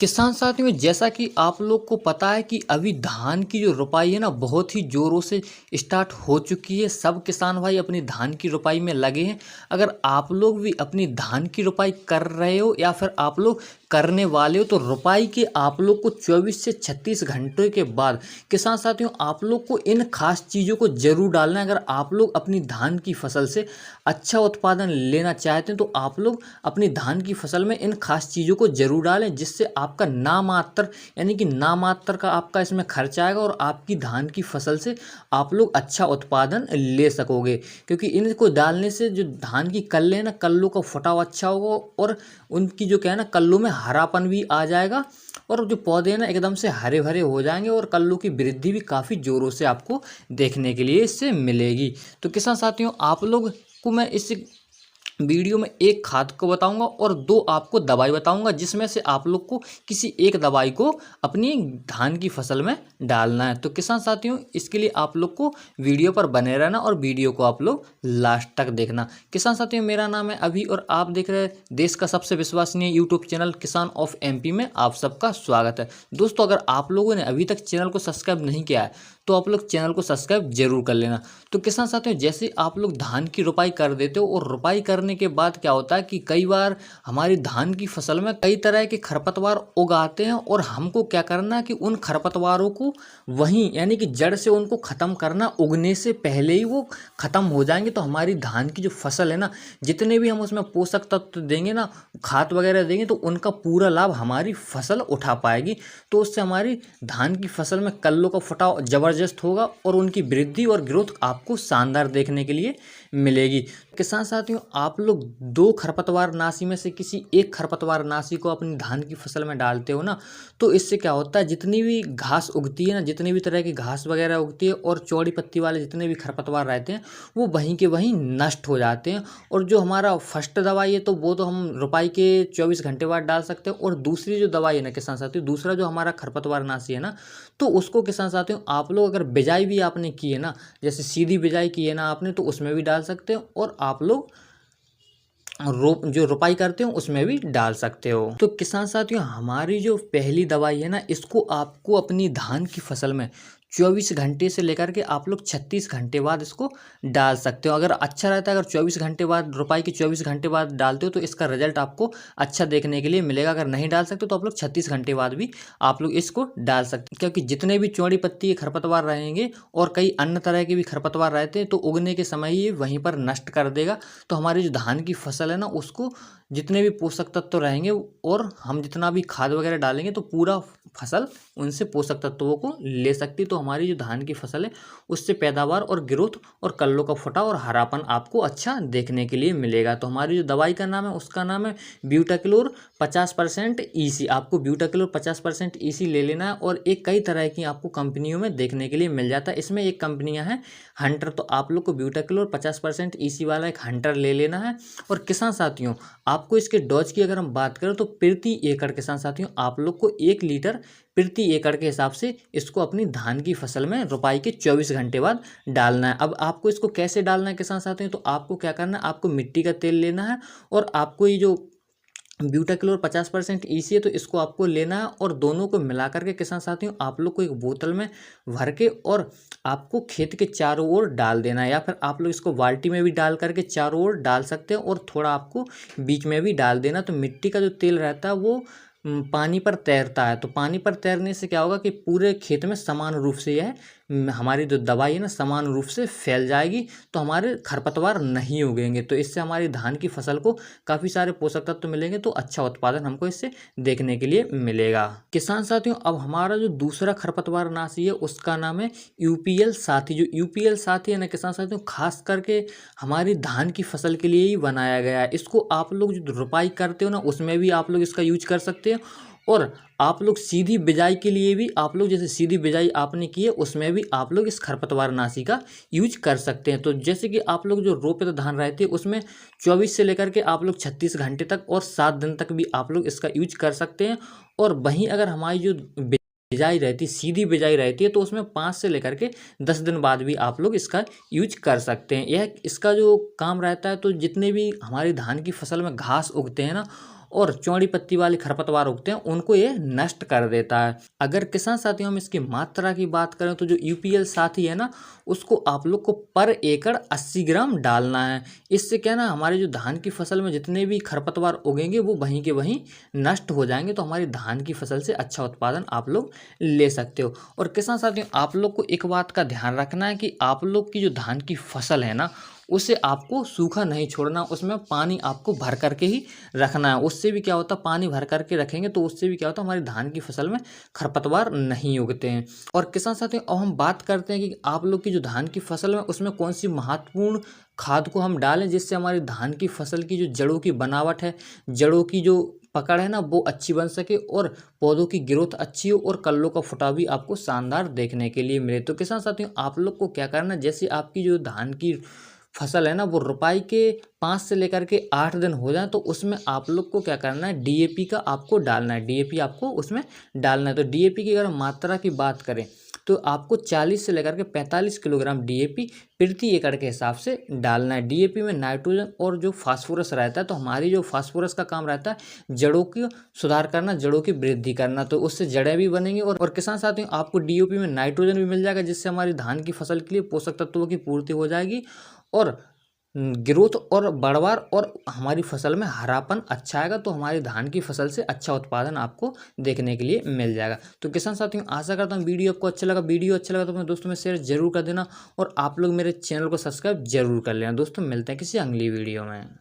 किसान साथियों, जैसा कि आप लोग को पता है कि अभी धान की जो रोपाई है ना बहुत ही ज़ोरों से स्टार्ट हो चुकी है। सब किसान भाई अपनी धान की रोपाई में लगे हैं। अगर आप लोग भी अपनी धान की रोपाई कर रहे हो या फिर आप लोग करने वाले हो तो रोपाई के आप लोग को 24 से 36 घंटे के बाद किसान साथियों आप लोग को इन खास चीज़ों को जरूर डालना है। अगर आप लोग अपनी धान की फसल से अच्छा उत्पादन लेना चाहते हैं तो आप लोग अपनी धान की फसल में इन खास चीज़ों को जरूर डालें, जिससे आपका नामात्र यानी कि नामात्र का आपका इसमें खर्चा आएगा और आपकी धान की फसल से आप लोग अच्छा उत्पादन ले सकोगे। क्योंकि इनको डालने से जो धान की कल्ले हैं ना, कल्लों का फुटाव अच्छा होगा और उनकी जो क्या है ना, कल्लों में हरापन भी आ जाएगा और जो पौधे हैं ना एकदम से हरे भरे हो जाएंगे और कल्लों की वृद्धि भी काफ़ी ज़ोरों से आपको देखने के लिए इससे मिलेगी। तो किसान साथियों, आप लोग को मैं इस वीडियो में एक खाद को बताऊंगा और दो आपको दवाई बताऊंगा, जिसमें से आप लोग को किसी एक दवाई को अपनी धान की फसल में डालना है। तो किसान साथियों, इसके लिए आप लोग को वीडियो पर बने रहना और वीडियो को आप लोग लास्ट तक देखना। किसान साथियों, मेरा नाम है अभी और आप देख रहे हैं देश का सबसे विश्वसनीय यूट्यूब चैनल किसान ऑफ एमपी में आप सबका स्वागत है। दोस्तों, अगर आप लोगों ने अभी तक चैनल को सब्सक्राइब नहीं किया है तो आप लोग चैनल को सब्सक्राइब जरूर कर लेना। तो किसान साथियों, जैसे आप लोग धान की रोपाई कर देते हो और रोपाई करने के बाद क्या होता है कि कई बार हमारी धान की फसल में कई तरह के खरपतवार उग आते हैं और हमको क्या करना है कि उन खरपतवारों को वहीं यानी कि जड़ से उनको ख़त्म करना, उगने से पहले ही वो ख़त्म हो जाएंगे। तो हमारी धान की जो फसल है ना, जितने भी हम उसमें पोषक तत्व देंगे ना, खाद वगैरह देंगे तो उनका पूरा लाभ हमारी फसल उठा पाएगी। तो उससे हमारी धान की फसल में कल्लों का फुटाव ज़बरदस्त होगा और उनकी वृद्धि और ग्रोथ आपको शानदार देखने के लिए मिलेगी। किसान साथियों, आप लोग दो खरपतवार नाशी में से किसी एक खरपतवार नाशी को अपनी धान की फसल में डालते हो ना, तो इससे क्या होता है, जितनी भी घास उगती है ना, जितनी भी तरह की घास वगैरह उगती है और चौड़ी पत्ती वाले जितने भी खरपतवार रहते हैं वो वहीं के वहीं नष्ट हो जाते हैं। और जो हमारा फर्स्ट दवाई है तो वो तो हम रोपाई के 24 घंटे बाद डाल सकते हैं, और दूसरी जो दवाई है ना किसान साथियों, दूसरा जो हमारा खरपतवार नाशी है ना, तो उसको किसान साथियों आप लोग अगर बिजाई भी आपने की है ना, जैसे सीधी बिजाई की है ना आपने, तो उसमें भी डाल सकते हो और आप लोग जो रोपाई करते हो उसमें भी डाल सकते हो। तो किसान साथियों, हमारी जो पहली दवाई है ना, इसको आपको अपनी धान की फसल में 24 घंटे से लेकर के आप लोग 36 घंटे बाद इसको डाल सकते हो। अगर अच्छा रहता है, अगर 24 घंटे बाद रोपाई के 24 घंटे बाद डालते हो तो इसका रिजल्ट आपको अच्छा देखने के लिए मिलेगा। अगर नहीं डाल सकते तो आप लोग 36 घंटे बाद भी आप लोग इसको डाल सकते हैं, क्योंकि जितने भी चौड़ी पत्ती के खरपतवार रहेंगे और कई अन्य तरह के भी खरपतवार रहते हैं तो उगने के समय ही वहीं पर नष्ट कर देगा। तो हमारी जो धान की फसल है ना, उसको जितने भी पोषक तत्व रहेंगे और हम जितना भी खाद वगैरह डालेंगे तो पूरा फसल उनसे पोषक तत्वों को ले सकती है। तो हमारी जो धान की फसल है उससे पैदावार और ग्रोथ और कल्लों का फुटाव और हरापन आपको अच्छा देखने के लिए मिलेगा। तो हमारी जो दवाई का नाम है उसका नाम है ब्यूटाक्लोर 50% ईसी। आपको ब्यूटाक्लोर 50% ईसी ले लेना है और एक कई तरह की आपको कंपनियों में देखने के लिए मिल जाता है। इसमें एक कंपनियां हैं हंटर, तो आप लोग को ब्यूटाक्लोर 50% ईसी वाला एक हंटर ले लेना है। और किसान साथियों, आपको इसके डोज की अगर हम बात करें तो प्रति एकड़ किसान साथियों आप लोग को 1 लीटर प्रति एकड़ के हिसाब से इसको अपनी धान की फसल में रोपाई के 24 घंटे बाद डालना है। अब आपको इसको कैसे डालना है किसान साथियों, तो आपको क्या करना है, आपको मिट्टी का तेल लेना है और आपको ये जो ब्यूटाक्लोर 50% ईसी है तो इसको आपको लेना है और दोनों को मिला करके किसान साथियों आप लोग को एक बोतल में भर के और आपको खेत के चारों ओर डाल देना है, या फिर आप लोग इसको बाल्टी में भी डाल करके चारों ओर डाल सकते हैं और थोड़ा आपको बीच में भी डाल देना। तो मिट्टी का जो तेल रहता है वो पानी पर तैरता है। तो पानी पर तैरने से क्या होगा कि पूरे खेत में समान रूप से यह हमारी जो दवाई है ना समान रूप से फैल जाएगी, तो हमारे खरपतवार नहीं उगेंगे। तो इससे हमारी धान की फसल को काफ़ी सारे पोषक तत्व मिलेंगे, तो अच्छा उत्पादन हमको इससे देखने के लिए मिलेगा। किसान साथियों, अब हमारा जो दूसरा खरपतवार नाशी है उसका नाम है यूपीएल साथी। जो यूपीएल साथी है ना किसान साथियों, खास करके हमारी धान की फसल के लिए ही बनाया गया है। इसको आप लोग जो रोपाई करते हो ना उसमें भी आप लोग इसका यूज कर सकते हैं, और आप लोग सीधी बिजाई के लिए भी आप लोग जैसे सीधी बिजाई आपने की है उसमें भी आप लोग इस खरपतवार नाशी का यूज कर सकते हैं। तो जैसे कि आप लोग जो रोपित धान रहती है उसमें 24 से लेकर के आप लोग 36 घंटे तक और 7 दिन तक भी आप लोग इसका यूज कर सकते हैं। और वहीं अगर हमारी जो बिजाई रहती है, सीधी बिजाई रहती है, तो उसमें 5 से लेकर के 10 दिन बाद भी आप लोग इसका यूज कर सकते हैं। यह इसका जो काम रहता है, तो जितने भी हमारी धान की फसल में घास उगते हैं ना और चौड़ी पत्ती वाले खरपतवार उगते हैं उनको ये नष्ट कर देता है। अगर किसान साथियों हम इसकी मात्रा की बात करें तो जो यूपीएल साथी है ना उसको आप लोग को पर एकड़ 80 ग्राम डालना है। इससे क्या ना हमारे जो धान की फसल में जितने भी खरपतवार उगेंगे वो वहीं के वहीं नष्ट हो जाएंगे, तो हमारी धान की फसल से अच्छा उत्पादन आप लोग ले सकते हो। और किसान साथियों आप लोग को एक बात का ध्यान रखना है कि आप लोग की जो धान की फसल है ना उसे आपको सूखा नहीं छोड़ना, उसमें पानी आपको भर करके ही रखना है। उससे भी क्या होता है, पानी भर करके रखेंगे तो उससे भी क्या होता है, हमारी धान की फसल में खरपतवार नहीं उगते हैं। और किसान साथियों अब हम बात करते हैं कि आप लोग की जो धान की फसल में उसमें कौन सी महत्वपूर्ण खाद को हम डालें जिससे हमारी धान की फसल की जो जड़ों की बनावट है, जड़ों की जो पकड़ है ना वो अच्छी बन सके और पौधों की ग्रोथ अच्छी हो और कल्लों का फुटाव भी आपको शानदार देखने के लिए मिले। तो किसान साथियों आप लोग को क्या करना है, जैसे आपकी जो धान की फसल है ना वो रोपाई के 5 से लेकर के 8 दिन हो जाए तो उसमें आप लोग को क्या करना है, डीएपी का आपको डालना है, डीएपी आपको उसमें डालना है। तो डीएपी की अगर मात्रा की बात करें तो आपको 40 से लेकर के 45 किलोग्राम डीएपी प्रति एकड़ के हिसाब से डालना है। डीएपी में नाइट्रोजन और जो फास्फोरस रहता है, तो हमारी जो फास्फोरस का काम रहता है जड़ों की सुधार करना, जड़ों की वृद्धि करना, तो उससे जड़ें भी बनेंगी। और किसान साथियों आपको डीओपी में नाइट्रोजन भी मिल जाएगा जिससे हमारी धान की फसल के लिए पोषक तत्वों की पूर्ति हो जाएगी और ग्रोथ और बढ़वार और हमारी फसल में हरापन अच्छा आएगा, तो हमारी धान की फसल से अच्छा उत्पादन आपको देखने के लिए मिल जाएगा। तो किसान साथियों आशा करता हूँ वीडियो आपको अच्छा लगा, वीडियो अच्छा लगा तो अपने दोस्तों में शेयर जरूर कर देना और आप लोग मेरे चैनल को सब्सक्राइब जरूर कर लेना। दोस्तों मिलते हैं किसी अगली वीडियो में।